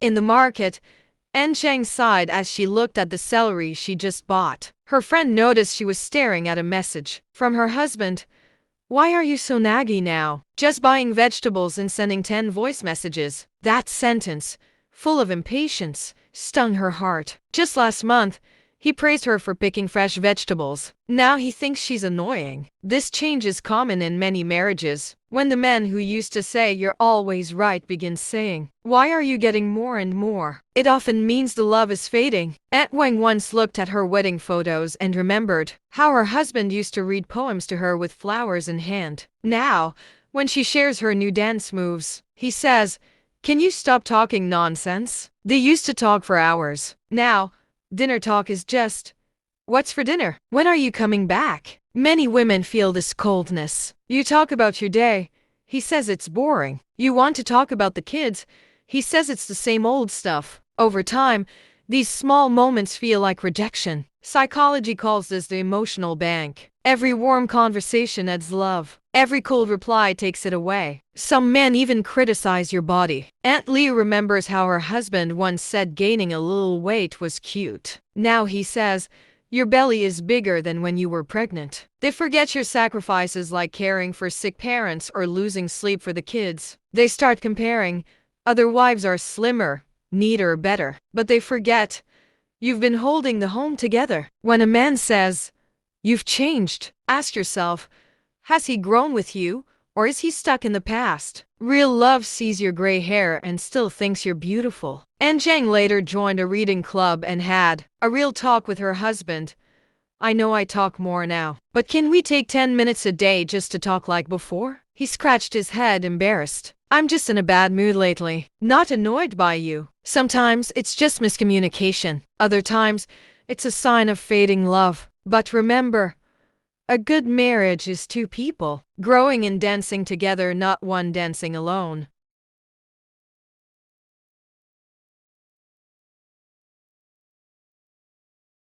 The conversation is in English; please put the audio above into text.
In the market, Aunt Zhang sighed as she looked at the celery she just bought. Her friend noticed she was staring at a message from her husband. Why are you so naggy now? Just buying vegetables and sending 10 voice messages. That sentence, full of impatience, stung her heart. Just last month, he praised her for picking fresh vegetables. Now he thinks she's annoying. This change is common in many marriages. When the man who used to say "you're always right" begins saying, "Why are you getting more and more?" it often means the love is fading. Aunt Wang once looked at her wedding photos and remembered how her husband used to read poems to her with flowers in hand. Now, when she shares her new dance moves, he says, "Can you stop talking nonsense?" They used to talk for hours. Now, dinner talk is just, "What's for dinner? When are you coming back?" Many women feel this coldness. You talk about your day, he says it's boring. You want to talk about the kids, he says it's the same old stuff. Over time, these small moments feel like rejection. Psychology calls this the emotional bank. Every warm conversation adds love. Every cold reply takes it away. Some men even criticize your body. Aunt Lee remembers how her husband once said gaining a little weight was cute. Now he says, "Your belly is bigger than when you were pregnant." They forget your sacrifices like caring for sick parents or losing sleep for the kids. They start comparing. Other wives are slimmer, neater, better. But they forget you've been holding the home together. When a man says, "You've changed," ask yourself, has he grown with you, or is he stuck in the past? Real love sees your gray hair and still thinks you're beautiful. Aunt Zhang later joined a reading club and had a real talk with her husband. "I know I talk more now, but can we take 10 minutes a day just to talk like before?" He scratched his head, embarrassed. "I'm just in a bad mood lately." Not annoyed by you. Sometimes it's just miscommunication. Other times, it's a sign of fading love. But remember, a good marriage is two people growing and dancing together, not one dancing alone.